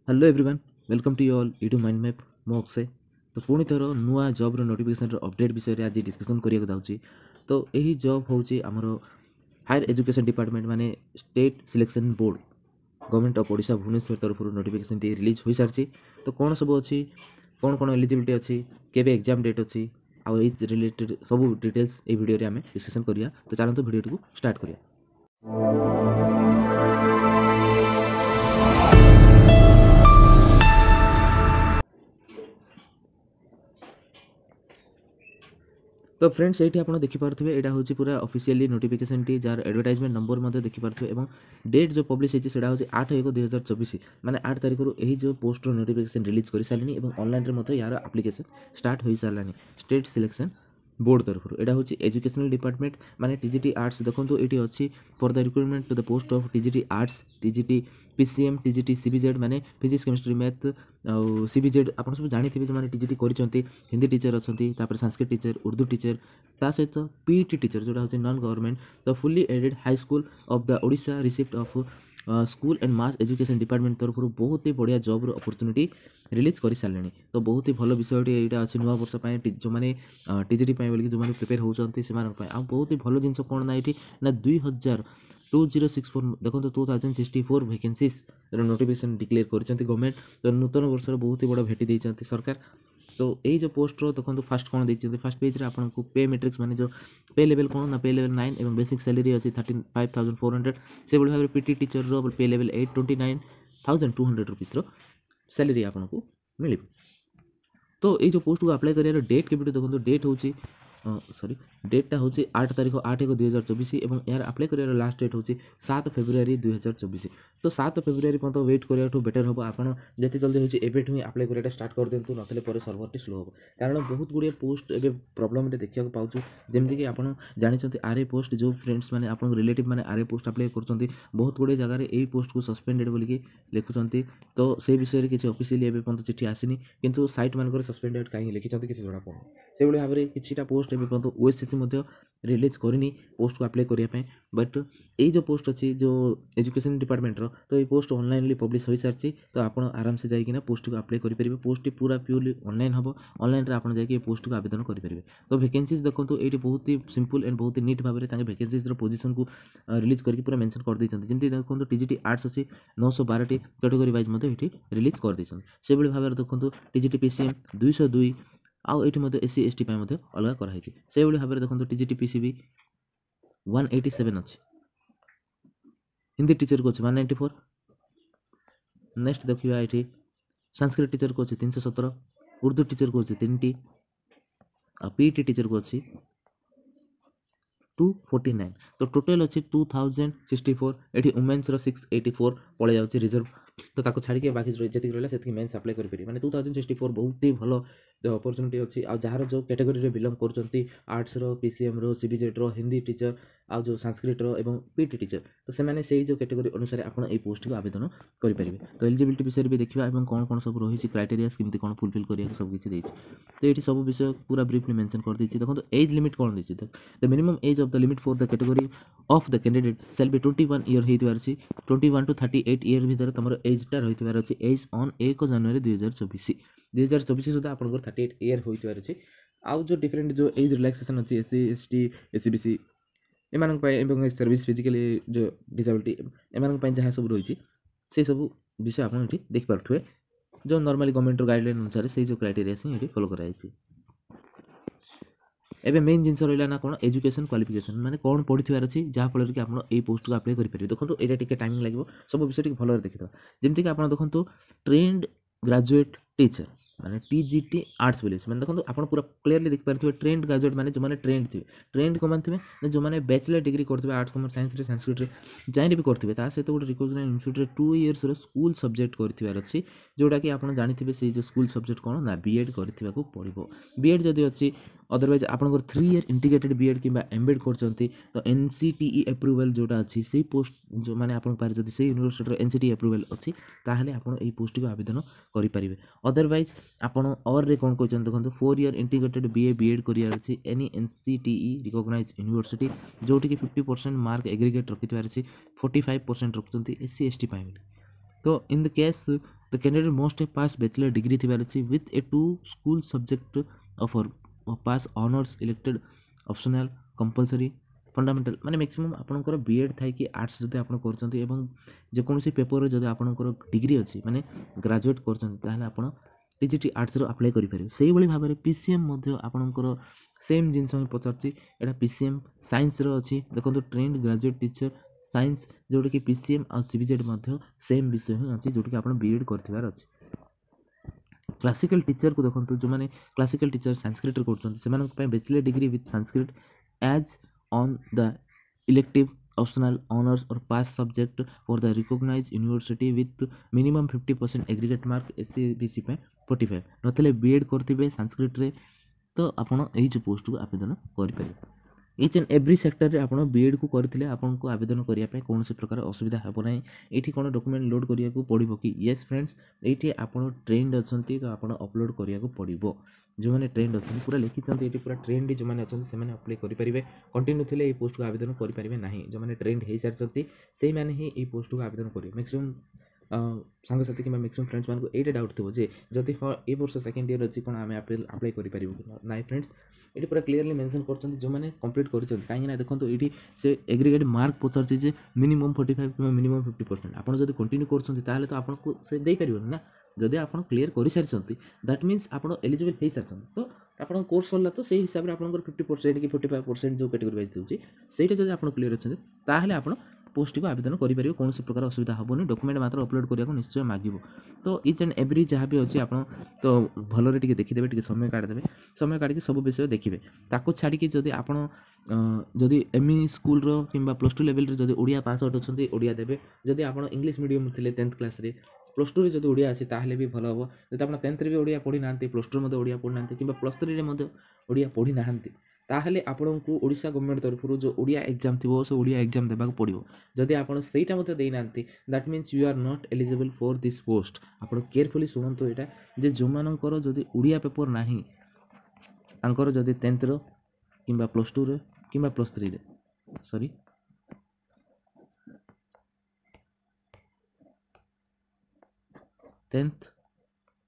Hello everyone welcome to all YouTube mind map मो अक्षय। तो पुणी थर नुआ जॉब नोटिफिकेशन अपडेट विषय में आज डिस्कसन करिया जाउची। तो यही जॉब होची हमर हायर एजुकेशन डिपार्टमेंट माने state selection board government of Odisha Bhubaneswar तरफ नोटिफिकेशन टी रिलीज हो सारी। तो कौन सब अच्छी कौन कौन एलिजिबिलिटी अच्छी केबे एग्जाम डेट अच्छी आ रिलेटेड सब डिटेल्स ये वीडियो रे हमें डिस्कसन करिया। तो चलते वीडियो को स्टार्ट करिया। तो फ्रेंड्स ये आप देखिपे यहाँ हूँ पूरा ऑफिशियली नोटिफिकेशन टी जार एडवर्टाइजमेंट नंबर देखिपे और डेट जो पब्लिश होती है हूँ 8/1/2024 माने 8 तारीख यही जो पोस्ट नोटिफिकेशन रिलीज कर सारे और ऑनलाइन यार एप्लिकेशन स्टार्ट हो सारे स्टेट सिलेक्शन बोर्ड तरफ यहाँ हूँ एजुकेशनल डिपार्टमेंट माने टीजीटी आर्ट्स देखो ये अच्छी for the recruitment to the post of TGT arts TGT PCM TGT CBZ माने फिजिक्स केमिस्ट्री मैथ और सीबीजेड आप सब जानी जो मैंने टीजीटी कर हिंदी टीचर अच्छा संस्कृत टीचर उर्दू टीचर ता सहित पीईटी टीचर जोटा हूँ non government the fully aided high school of the Odisha receipt of school and mass education department तरफ बहुत ही बढ़िया जॉब अपॉर्चुनिटी रिलीज कर सारे। तो बहुत ही भल विषय यहाँ अच्छे नुआ वर्ष जो मैंने टीजीटी बोलिक जो मैंने प्रिपेयर होती से बहुत ही भल जिन कौन ना ये ना 2064 देखो 2064 वैकेंसीज नोटिफिकेशन डिक्लेयर कर गवर्नमेंट। तो नूतन वर्ष बहुत ही बड़ा भेटी देती सरकार। तो यही जो पोस्ट देखो फास्ट कौन देखते फास्ट पेज आपको पे मेट्रिक्स माने जो पे लेवल कौन ना पे लेवल 9 और बेसिक सैलरी अच्छी 35,400 से भाव में पीटी टीचर पे लेवल 829,200 रुपीस सैलरी आपको मिल। तो ये जो पोस्ट को अप्लाई कर डेट के देखो डेट हूँ सॉरी डेटा हूँ 8 तारीख 8/1/2024 और यार अप्लाई कर लास्ट डेट हूँ 7 फेब्रुआरी 2024। तो 7 फेब्रुआरी पर्यंत वेट करा बेटर हम आप जिते जल्दी हूँ एवं ही अप्लाई कर स्टार्ट कर दिंतु ना पर सर्वर स्लो हो कारण बहुत गुड़िया पोस्ट ए प्रोब्लेम देखा पाऊँ जमीक आप जानते आरए पोस्ट जो फ्रेंड्स मैंने आप रिलेटिव मैंने आरए पोस्ट अप्लाई कर बहुत गुड़े जगह यही पोस्ट को सस्पेंडेड बोलिकी लिखुंट। तो से विषय में किसी ऑफिशियली एवं पर्यंत चिठी आसनी किंतु साइट मानक सस्पेंडेड कहीं लिखिं किसी जना पड़े से भाव में किसी पोस्ट एवं पर्यंत ओएसएससी रिलीज करनी पोस्ट को अप्लाई करने। बट ये जो पोस्ट अच्छी जो एजुकेशन डिपार्टमेंट तो ये पोस्ट ऑनलाइन पब्लिश हो सारी। तो आप आराम से जाइए पोस्ट को अप्लाई करेंगे पोस्ट पूरा प्योरली ऑनलाइन हम ऑनलाइन आप पोस्ट को आवेदन करेंगे। तो वैकेंसीज देखो ये बहुत ही सिंपल एंड बहुत ही नीट भाव में वैकेंसीज पोजिशन को रिलीज करके पूरा मेंशन कर देते जमी देखो टीजीटी आर्ट्स अच्छी 912 कैटेगरी वाइज ये रिलीज कर देते से भाव में देखो टीजीटी पीसीएम 202 आउ ये एससी एसटी अलग कराई से भाव में देखो टीजीटी पीसीबी 187 अच्छी हिंदी टीचर को 194 नेक्स्ट देखिए ये संस्कृत टीचर को 317 उर्दू टीचर को 3टी पीईटी टीचर को 249। तो टोटल अच्छी 2064 ये वुमेन्स 684 पड़े जाऊँगी रिजर्व। तो ताको छाड़ी बाकी जी रहा से मेन्स अप्लाई करेंगे मैंने 2064 बहुत ही भल अपॉर्चुनिटी अच्छी आ जार जो कैटेगरी बिलंग कर आर्ट्स पीसीएम रो सीबीजेड रो हिंदी टीचर आ जो संस्कृत रो एवं पीटी टीचर तो से से जो कैटेगरी अनुसार आप पोस्ट को आवेदन करेंगे। तो एलिजिबिलिटी विषय भी देखा कौन कौन सब रही क्राइटेरिया केमती कौन फुलफिल करा सब किसी तो ये सब विषय पूरा ब्रीफली मेंशन कर देती। देखो एज लिमिट कौन देती the minimum age of the limit for the category of the candidate shall be 21 year होती 21 to 38 ईयर भितर तुम एजटा रही अच्छे एज ऑन 1 जनवरी 2024 सुधा आप 38 ईयर होती अच्छे। आउ जो डिफरेंट जो एज रिलैक्सेशन अच्छी एससी एसटी एससीबीसी एम सर्विस फिजिकली जो डिसेबिलिटी एम जहाँ सब रही से सब विषय आप देखिपे जो नॉर्मली गवर्नमेंट गाइडलाइन अनुसार से जो क्राइटेरिया से फॉलो कराई। एबे मेन जिनस रहा ना कौन एजुकेशन क्वालिफिकेशन माने कौन पढ़ी अच्छी जहाँफल कि आप पोस्ट को अप्लाई करेंगे। देखो ये टिके टाइमिंग लगे सब विषय भल देखिए जमीक आप देखो ट्रेंड ग्रेजुएट टीचर माने टीजीटी आर्ट्स बोले मैंने देखो आप पूरा क्लीयरली देखिए ट्रेंड ग्रेजुएट माने जो मैंने ट्रेंड थे ट्रेंड कौन थे जो मैंने बैचलर डिग्री करते आर्ट्स कॉमर्स साइंस संस्कृत जहाँ भी करते सहित गोटे recognised institute 2 years school subject कर अच्छी जोटा कि आप जानते से जो स्कूल सब्जेक्ट कौन ना बीएड करने को पड़ो। बीएड जदि अच्छी अदरवाइज आपंकर 3 ईयर इंटीग्रेटेड बीएड कि एमबीएड कर तो एनसीटीई एप्रुवाल जोटा अच्छी से पोस्ट जो मैंने आप जब से यूनिवर्सिटी एनसीटी एप्रुवाल अच्छी ताहले आप पोस्ट को आवेदन करेंगे। अदरवाइज आपन और रे कौन कहते देखो 4 ईयर इंटीग्रेटेड बीए बीएड करार अच्छी एनी एनसीटीई रिकग्नाइज यूनिवर्सिटी जोटि 50% मार्क एग्रीगेट रखिथार अच्छी 45% रखुंट एससी एसटी। तो in the case the candidate must have pass bachelor degree थिबार अछि with a 2 school subject offer pass honours elected optional compulsory fundamental माने मैक्सिमम आपनकर बीएड थाई कि आर्ट्स जदि आपन करचंती एवं जे कोनोसी पेपर जदि आपनकर डिग्री अछि माने ग्रेजुएट करचंती ताहले आपन टीजीटी आर्ट्स रो अप्लाई करि परिबे सेही भली भाबरे पीसीएम मध्ये आपनकर सेम जिंस हम पचारची एटा पीसीएम साइंस रो अछि देखंतु ट्रेंड ग्रेजुएट टीचर साइंस जोटा कि पीसीएम आ सीबीजेड मध्ये सेम विषय ही अछि जोटा कि आपन बीएड करथिबार अछि क्लासिकल टीचर को देखंतु जो माने क्लासिकल टीचर संस्कृत रे करचंती सेमान पे bachelor degree with Sanskrit as on the elective optional honors or pass subject for the recognized university with minimum 50% aggregate mark SCBC पे 45 नथले बीएड करथिबे संस्कृत रे तो आपण एही जो पोस्ट को आवेदन करि परिबे इच एंड एवरी सेक्टर रे आपण बीएड को करथिले आपण को आवेदन करिया पे कोनोसी प्रकार असुविधा हेबो नै एठी कोन डॉक्यूमेंट लोड करिया को पड़िबो कि यस फ्रेंड्स एठी आपण ट्रेंड अछंती तो आपण अपलोड करिया को पड़िबो जो माने ट्रेंड अछंती पूरा लिखि छंती एठी पूरा ट्रेंड जो माने अछंती से माने अप्लाई करि परिबे कंटिन्यू थिले ए पोस्ट को आवेदन करि परिबे नाही जो माने ट्रेंड हे सारचंती सेही माने ही ए पोस्ट को आवेदन करिवे मैक्सिमम सांग साथी कि मैक्सिमम फ्रेंड्स मान को एटा डाउट थबो जे जति ह ए वर्ष सेकंड ईयर अछि कोन आमे अप्लाई करि परिबो नाही फ्रेंड्स ये पूरा क्लीयरली मेंशन करछन जो माने कंप्लीट करिछन काहे ना देखंतु एठी से एग्रीगेट मार्क पचारछि जे मिनिमम 45 किबा मिनिमम 50% आपण जदी कंटिन्यू करछन ताले तो आपण को से देई परिबो ना जदी आपण क्लियर करि सारछन दैट मींस आपण एलिजिबल हे सारछन तो आपण कोर्स सरला तो सेही हिसाब रे आपनकर 50% कि 45% जो कैटेगरी वाइज देउछि सेटा जदी आपण क्लियर अछन ताले आपण पोस्ट को आवेदन करि परिबो कोनोसी प्रकार असुविधा हबोनी डॉक्यूमेंट मात्र अपलोड करिया को निश्चय मागिबो तो इच एंड एवरी जहाँ भी अछि आपण तो भलो रे टिके देखि देबे टिके समय काढ देबे समय काढि के सब विषय देखिबे ताको छाडी के जदी आपण जदी एमई स्कूल रो किबा प्लस 2 लेवल रे जदी ओडिया पास आउट अछंती ओडिया देबे जदी आपण इंग्लिश मीडियम थिले 10th क्लास रे प्लस 2 रे जदी ओडिया अछि ताहले भी भलो हबो जदी आपण 10th रे भी ओडिया पढी नांती प्लस 2 रे मध्ये ओडिया पढी नांती किबा प्लस 3 रे मध्ये ओडिया पढी नांती ताहले आपनको ओडिशा गवर्नमेंट तरफ जो ओडिया एग्जाम थिबो से ओडिया एग्जाम देबाक पड़िबो जदी आपण सेटा मते देई नांती that means you are not eligible for this post आपण केयरफुली सुनंतो एटा जे जो मानकर जदी ओडिया पेपर नाही अंकर जदी 10th रो किबा प्लस 2 रे किबा प्लस 3 रे सॉरी 10th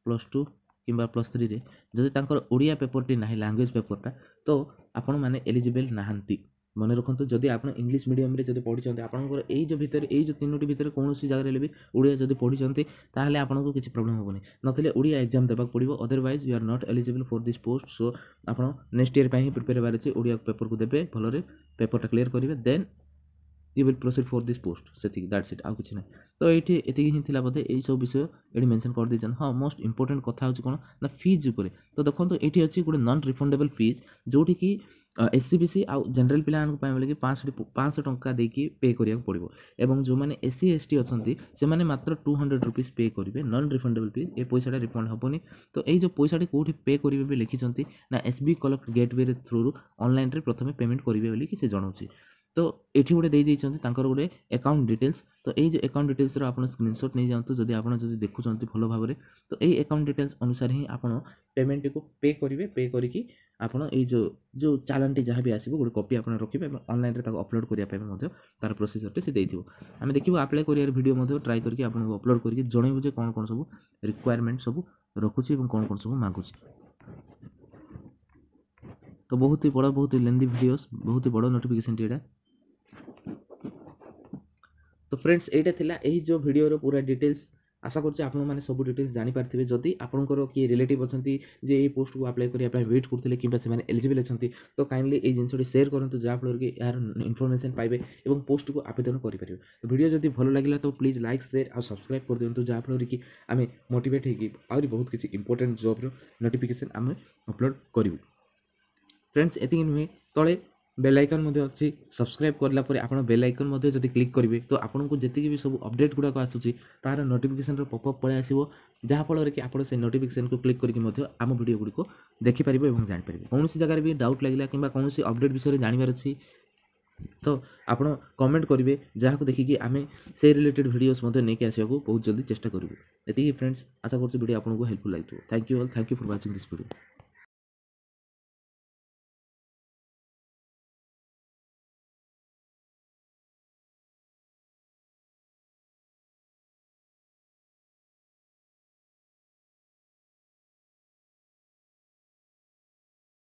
प्लस 2 किबा प्लस 3 रे जदी तांकर ओडिया पेपर टी नाही लैंग्वेज पेपरटा तो आपण माने एलिजिबल नाहंती मन रखंतु जदी आपण इंग्लिश मीडियम रे जदी पढी चंती आपनकर एई जो भीतर एई जो तीनोटी भीतर कोनोसी जगह रे भी ओडिया जदी पढी चंती ताहले आपनको किछि प्रॉब्लम होबनी नथले ओडिया एग्जाम देबाक पड़िबो otherwise you are not eligible for this post so आपण नेक्स्ट ईयर पई प्रिपेयर हेबार अछि ओडिया पेपर को देबे भलो रे पेपरटा क्लियर करिवे then you will proceed for this post सेति दैट्स इट आ किछि नै तो एठी एति ही थिला बदे एई सब विषय एडी मेंशन कर दिजन हां मोस्ट इंपोर्टेंट कथा होछि कोन ना फीज ऊपर तो देखंतो एठी अछि गुड नॉन रिफंडेबल फीज जोठी की एससीबीसी आ जनरल प्लान को पाइबले कि 500 टंका दे की पे करिया पड़िबो एवं जो माने एससी एसटी अछंती से माने मात्र 200 रुपीस पे करिवे नॉन रिफंडेबल फीज ए पैसाटा रिफंड हबोनी तो एई जो पैसाटी कोठी पे करिवे बे लिखि चंती ना एसबी कलेक्ट गेटवे रे थ्रू ऑनलाइन रे प्रथमे पेमेंट करिवे बोली कि से जणाउची तो एठी गोटे देई दैछंती तांकर गोटे अकाउंट डिटेल्स तो एई जो अकाउंट डिटेल्स रो आपण स्क्रीनशॉट नै जानतु जदी आपण जदी देखुचंती भलो भाबरे तो एई अकाउंट डिटेल्स अनुसार ही आपण पेमेंट को पे करिवे पे करी कि आपण एई जो चालानटी जहाँ भी आसीबो गोटे कॉपी आपण रखिबे ऑनलाइन रे ताको अपलोड करिया पे मध्ये तार प्रोसीजर टे से देइथिबो आमे देखिबो अप्लाई करिया वीडियो मध्ये ट्राई करके आपण को अपलोड करके जणैबो जे कोन कोन सब रिक्वायरमेंट सब रखुची एवं कोन कोन सब मागुची तो बहुत ही बड़ा बहुत ही लेंथी वीडियोस बहुत ही बड़ा नोटिफिकेशन टीडा तो फ्रेंड्स एटा थिला एही जो वीडियो रो पूरा डिटेल्स आशा करछि आपण माने सब डिटेल्स जानि पारथिबे जदी आपनकर की रिलेटिव अछंती जे ए पोस्ट को अप्लाई करिया पय वेट करथिले किबा से माने एलिजिबल अछंती तो काइंडली ए जिंसोडी शेयर करंतु जा फलोर की यार इन्फॉर्मेशन पाइबे एवं पोस्ट को आवेदन करि परिबे तो वीडियो जदी भलो लागिला तो प्लीज लाइक शेयर और सब्सक्राइब कर दियंतु जा फलोर की आमे मोटिवेट हेकी और बहुत किछि इंपोर्टेंट जॉब रो नोटिफिकेशन आमे अपलोड करिवु फ्रेंड्स एतिक नुहे तळे बेल आइकन मध्ये अछि सब्सक्राइब करला परे आपण बेल आइकन मध्ये जदी क्लिक करिवे तो आपण को जति भी सब अपडेट गुडा को आसुची तार नोटिफिकेशन रो पॉपअप पळे आसीबो जहा फल रे कि आपण से नोटिफिकेशन को क्लिक करके मध्ये आम वीडियो गुडी को देखि परिबो एवं जानि परिबो कोनोसी जगह रे भी डाउट लागिला किबा कोनोसी अपडेट विषय रे जानिबार अछि तो आपण कमेंट करिवे जहा को देखि कि आमे से रिलेटेड वीडियोस मध्ये नेके आसीबो बहुत जल्दी चेष्टा करिवो एति फ्रेंड्स आशा करछु वीडियो आपण को हेल्पफुल लागितो thank you all thank you for watching this video.